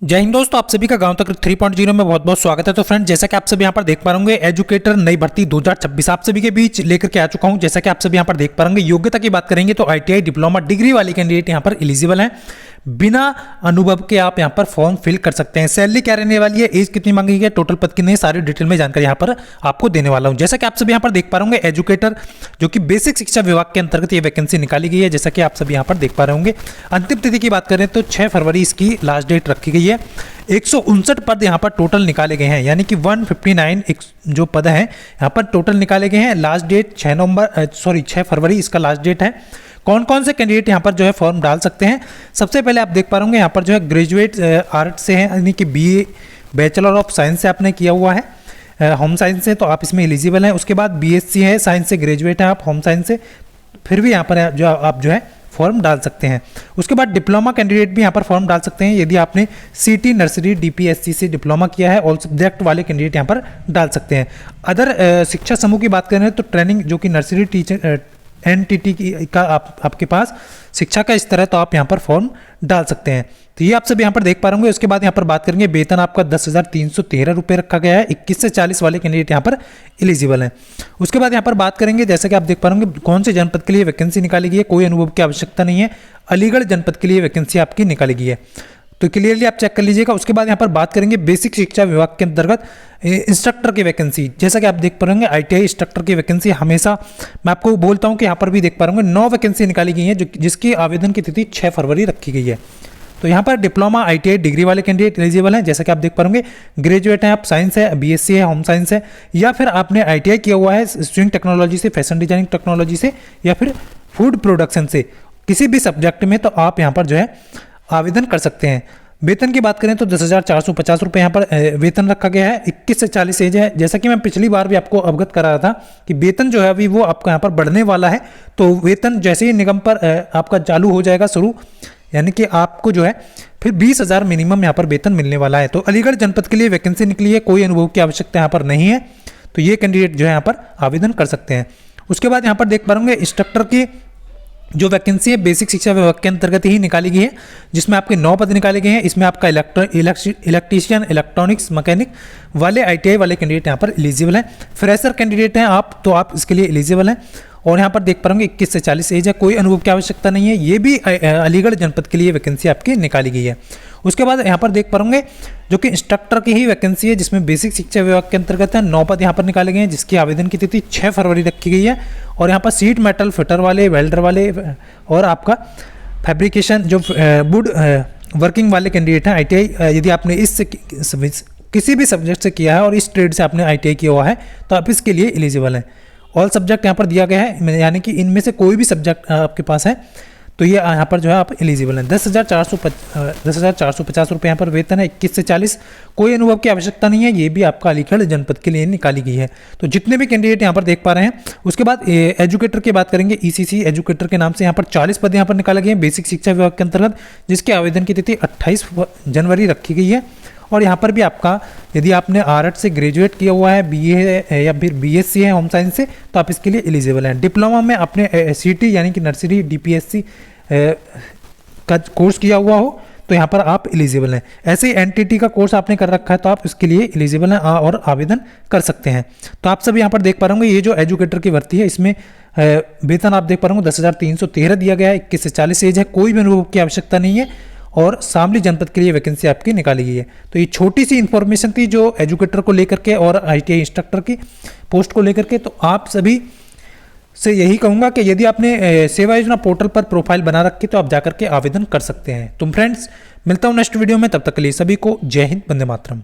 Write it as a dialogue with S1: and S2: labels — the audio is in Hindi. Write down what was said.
S1: जय हिंद दोस्तों, आप सभी का गांव तक 3.0 में बहुत बहुत स्वागत है। तो फ्रेंड, जैसा कि आप सभी यहां पर देख पा रहे होंगे, एजुकेटर नई भर्ती 2026 आप सभी के बीच लेकर के आ चुका हूं। जैसा कि आप सभी यहां पर देख पा रहे होंगे, योग्यता की बात करेंगे तो आईटीआई डिप्लोमा डिग्री वाले कैंडिडेट यहां पर एलिजिबल हैं। बिना अनुभव के आप यहां पर फॉर्म फिल कर सकते हैं। सैलरी क्या रहने वाली है, एज कितनी मांगी है, टोटल पद कितने, सारी डिटेल में जानकारी यहां पर आपको देने वाला हूं। जैसा कि आप सभी यहां पर देख पा रहे होंगे, एजुकेटर जो कि बेसिक शिक्षा विभाग के अंतर्गत ये वैकेंसी निकाली गई है। जैसा कि आप सभी यहां पर देख पा रहे होंगे, अंतिम तिथि की बात करें तो 6 फरवरी इसकी लास्ट डेट रखी गई है। 159 पद यहाँ पर टोटल निकाले गए हैं, यानी कि 159 जो पद हैं यहाँ पर टोटल निकाले गए हैं। लास्ट डेट 6 फरवरी इसका लास्ट डेट है। कौन कौन से कैंडिडेट यहाँ पर जो है फॉर्म डाल सकते हैं, सबसे पहले आप देख पा रहे होंगे यहाँ पर जो है ग्रेजुएट आर्ट से है, यानी कि बीए बैचलर ऑफ साइंस से आपने किया हुआ है होम साइंस से, तो आप इसमें एलिजिबल हैं। उसके बाद बीएससी है, साइंस से ग्रेजुएट है आप होम साइंस से, फिर भी यहाँ पर आप जो है फॉर्म डाल सकते हैं। उसके बाद डिप्लोमा कैंडिडेट भी यहाँ पर फॉर्म डाल सकते हैं, यदि आपने सीटी नर्सरी डीपीएससी से डिप्लोमा किया है। ऑल सब्जेक्ट वाले कैंडिडेट यहाँ पर डाल सकते हैं। अदर शिक्षा समूह की बात करें तो ट्रेनिंग जो कि नर्सरी टीचर एनटीटी का आपके पास शिक्षा का स्तर है, तो आप यहाँ पर फॉर्म डाल सकते हैं। तो ये आप सब यहाँ पर देख पा रहे होंगे। उसके बाद यहाँ पर बात करेंगे, वेतन आपका 10,313 रुपये रखा गया है। 21 से 40 वाले कैंडिडेट यहाँ पर एलिजिबल हैं। उसके बाद यहाँ पर बात करेंगे, जैसा कि आप देख पा रहे होंगे, कौन से जनपद के लिए वैकेंसी निकाली गई है। कोई अनुभव की आवश्यकता नहीं है, अलीगढ़ जनपद के लिए वैकेंसी आपकी निकाली गई है, तो क्लियरली आप चेक कर लीजिएगा। उसके बाद यहाँ पर बात करेंगे बेसिक शिक्षा विभाग के अंतर्गत इंस्ट्रक्टर की वैकेंसी। जैसा कि आप देख पा रहे होंगे, आईटीआई इंस्ट्रक्टर की वैकेंसी हमेशा मैं आपको बोलता हूँ कि यहाँ पर भी देख पा रहे होंगे 9 वैकेंसी निकाली गई है, जिसकी आवेदन की तिथि 6 फरवरी रखी गई है। तो यहाँ पर डिप्लोमा आईटीआई डिग्री वाले कैंडिडेट एलिजिबल हैं। जैसा कि आप देख पा रहे होंगे, ग्रेजुएट हैं आप, साइंस है, बीएससी है, होम साइंस है, या फिर आपने आईटीआई किया हुआ है स्विंग टेक्नोलॉजी से, फैशन डिजाइनिंग टेक्नोलॉजी से, या फिर फूड प्रोडक्शन से, किसी भी सब्जेक्ट में, तो आप यहाँ पर जो है आवेदन कर सकते हैं। वेतन की बात करें तो 10,450 रुपये यहाँ पर वेतन रखा गया है। 21 से 40 एज है। जैसा कि मैं पिछली बार भी आपको अवगत करा रहा था कि वेतन जो है अभी वो आपका यहाँ पर बढ़ने वाला है। तो वेतन जैसे ही निगम पर आपका चालू हो जाएगा शुरू, यानी कि आपको जो है फिर 20,000 मिनिमम यहाँ पर वेतन मिलने वाला है। तो अलीगढ़ जनपद के लिए वैकेंसी निकली है, कोई अनुभव की आवश्यकता यहाँ पर नहीं है, तो ये कैंडिडेट जो है यहाँ पर आवेदन कर सकते हैं। उसके बाद यहाँ पर देख पा रहे इंस्ट्रक्टर की जो वैकेंसी है बेसिक शिक्षा विभाग के अंतर्गत ही निकाली गई है, जिसमें आपके 9 पद निकाले गए हैं। इसमें आपका इलेक्ट्रीशियन, इलेक्ट्रॉनिक्स, मैकेनिक वाले आईटीआई वाले कैंडिडेट यहाँ पर एलिजिबल हैं। फ्रेशर कैंडिडेट हैं आप, तो आप इसके लिए एलिजिबल हैं। और यहाँ पर देख पा रहे 21 से 40 एज है, कोई अनुभव की आवश्यकता नहीं है। ये भी अलीगढ़ जनपद के लिए वैकेंसी आपकी निकाली गई है। उसके बाद यहाँ पर देख पा रहे जो कि इंस्ट्रक्टर की ही वैकेंसी है, जिसमें बेसिक शिक्षा विभाग के अंतर्गत है। 9 पद यहाँ पर निकाले गए हैं, जिसकी आवेदन की तिथि 6 फरवरी रखी गई है। और यहाँ पर सीट मेटल फिटर वाले, वेल्डर वाले और आपका फैब्रिकेशन जो वुड वर्किंग वाले कैंडिडेट हैं आईटीआई, यदि आपने इससे किसी भी सब्जेक्ट से किया है और इस ट्रेड से आपने आईटीआई किया हुआ है, तो आप इसके लिए एलिजिबल हैं। ऑल सब्जेक्ट यहाँ पर दिया गया है, यानी कि इनमें से कोई भी सब्जेक्ट आपके पास है, तो ये यहाँ पर जो है आप एलिजिबल हैं। 10,450 रुपये यहाँ पर वेतन है। 21 से 40, कोई अनुभव की आवश्यकता नहीं है। ये भी आपका अलीगढ़ जनपद के लिए निकाली गई है। तो जितने भी कैंडिडेट यहाँ पर देख पा रहे हैं। उसके बाद एजुकेटर की बात करेंगे, ईसीसी एजुकेटर के नाम से यहाँ पर 40 पद यहाँ पर निकाले गए हैं बेसिक शिक्षा विभाग के अंतर्गत, जिसके आवेदन की तिथि 28 जनवरी रखी गई है। और यहाँ पर भी आपका, यदि आपने आर्ट से ग्रेजुएट किया हुआ है, बीए है या फिर बीएससी है होम साइंस से, तो आप इसके लिए एलिजिबल हैं। डिप्लोमा में आपने सीटी यानी कि नर्सरी डीपीएससी का कोर्स किया हुआ हो, तो यहाँ पर आप एलिजिबल हैं। ऐसे ही एनटीटी का कोर्स आपने कर रखा है, तो आप इसके लिए एलिजिबल हैं और आवेदन कर सकते हैं। तो आप सब यहाँ पर देख पा रहे होंगे, ये जो एजुकेटर की भर्ती है, इसमें वेतन आप देख पा रहे होंगे 10,313 दिया गया है। 21 से 40 एज है, कोई भी अनुभव की आवश्यकता नहीं है। और शामली जनपद के लिए वैकेंसी आपकी निकाली गई है। तो ये छोटी सी इन्फॉर्मेशन थी जो एजुकेटर को लेकर के और आईटीआई इंस्ट्रक्टर की पोस्ट को लेकर के। तो आप सभी से यही कहूँगा कि यदि आपने सेवा योजना पोर्टल पर प्रोफाइल बना रखी, तो आप जाकर के आवेदन कर सकते हैं। तुम फ्रेंड्स, मिलता हूँ नेक्स्ट वीडियो में, तब तक के लिए सभी को जय हिंद, वंदे मातरम।